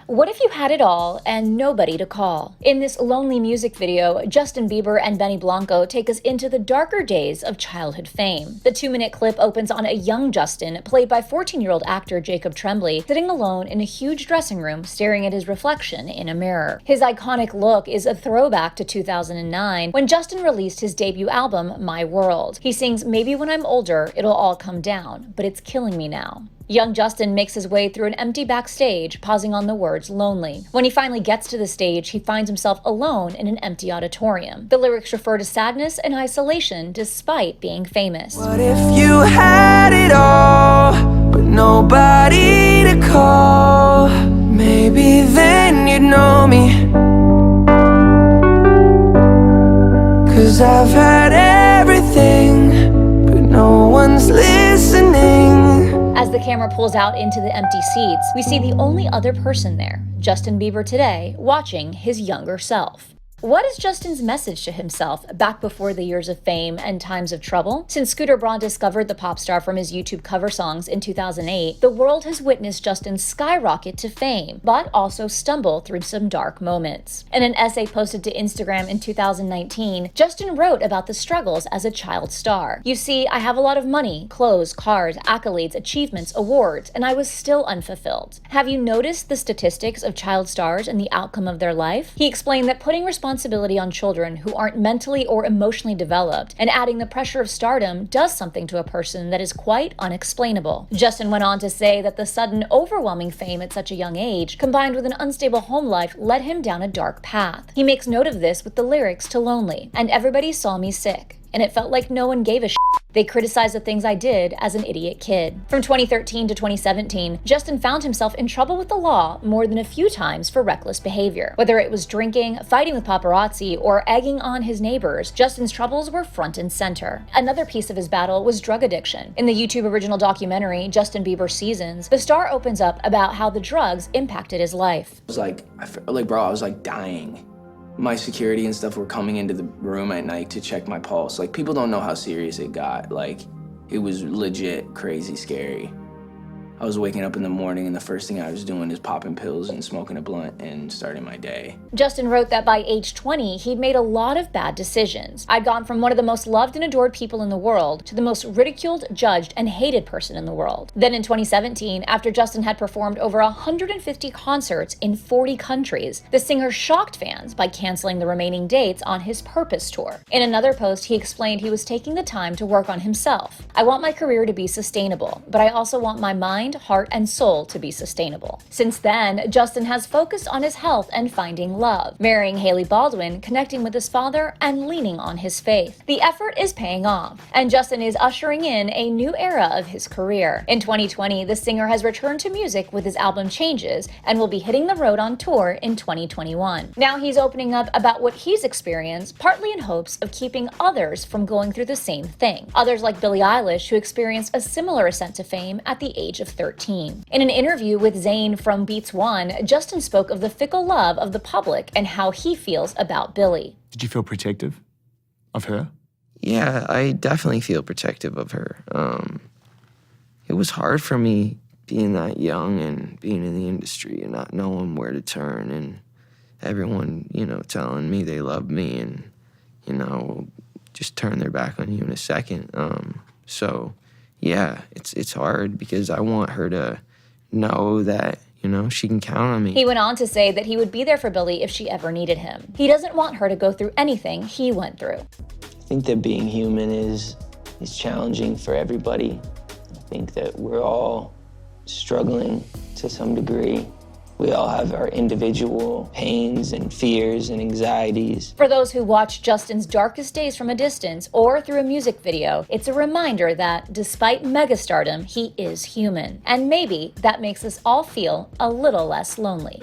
What if you had it all and nobody to call? In this lonely music video, Justin Bieber and Benny Blanco take us into the darker days of childhood fame. The 2-minute clip opens on a young Justin, played by 14-year-old actor Jacob Tremblay, sitting alone in a huge dressing room staring at his reflection in a mirror. His iconic look is a throwback to 2009, when Justin released his debut album, My World. He sings, "Maybe when I'm older, it'll all come down, but it's killing me now." Young Justin makes his way through an empty backstage, pausing on the words lonely. When he finally gets to the stage, he finds himself alone in an empty auditorium. The lyrics refer to sadness and isolation despite being famous. What if you had it all, but nobody to call? Maybe then you'd know me. 'Cause I've had everything, but no one's listening. As the camera pulls out into the empty seats, we see the only other person there, Justin Bieber today, watching his younger self. What is Justin's message to himself back before the years of fame and times of trouble? Since Scooter Braun discovered the pop star from his YouTube cover songs in 2008, the world has witnessed Justin skyrocket to fame, but also stumble through some dark moments. In an essay posted to Instagram in 2019, Justin wrote about the struggles as a child star. "You see, I have a lot of money, clothes, cars, accolades, achievements, awards, and I was still unfulfilled. Have you noticed the statistics of child stars and the outcome of their life?" He explained that putting responsibility on children who aren't mentally or emotionally developed and adding the pressure of stardom does something to a person that is quite unexplainable. Justin went on to say that the sudden, overwhelming fame at such a young age, combined with an unstable home life, led him down a dark path. He makes note of this with the lyrics to Lonely, "And everybody saw me sick, and it felt like no one gave a shit. They criticized the things I did as an idiot kid." From 2013 to 2017, Justin found himself in trouble with the law more than a few times for reckless behavior. Whether it was drinking, fighting with paparazzi, or egging on his neighbors, Justin's troubles were front and center. Another piece of his battle was drug addiction. In the YouTube original documentary, Justin Bieber Seasons, the star opens up about how the drugs impacted his life. It was like, I was like dying. My security and stuff were coming into the room at night to check my pulse. Like, people don't know how serious it got. Like, it was legit crazy scary. I was waking up in the morning and the first thing I was doing is popping pills and smoking a blunt and starting my day. Justin wrote that by age 20, he'd made a lot of bad decisions. "I'd gone from one of the most loved and adored people in the world to the most ridiculed, judged, and hated person in the world." Then in 2017, after Justin had performed over 150 concerts in 40 countries, the singer shocked fans by canceling the remaining dates on his Purpose tour. In another post, he explained he was taking the time to work on himself. "I want my career to be sustainable, but I also want my mind, heart, and soul to be sustainable." Since then, Justin has focused on his health and finding love, marrying Hailey Baldwin, connecting with his father, and leaning on his faith. The effort is paying off, and Justin is ushering in a new era of his career. In 2020, the singer has returned to music with his album Changes and will be hitting the road on tour in 2021. Now he's opening up about what he's experienced, partly in hopes of keeping others from going through the same thing. Others like Billie Eilish, who experienced a similar ascent to fame at the age of 13. In an interview with ZANE from Beats One, Justin spoke of the fickle love of the public and how he feels about Billie. Did you feel protective of her? Yeah, I definitely feel protective of her. It was hard for me being that young and being in the industry and not knowing where to turn, and everyone, telling me they love me and, just turn their back on you in a second. So yeah, it's hard because I want her to know that, she can count on me. He went on to say that he would be there for Billie if she ever needed him. He doesn't want her to go through anything he went through. I think that being human is challenging for everybody. I think that we're all struggling to some degree. We all have our individual pains and fears and anxieties. For those who watch Justin's darkest days from a distance or through a music video, it's a reminder that despite megastardom, he is human. And maybe that makes us all feel a little less lonely.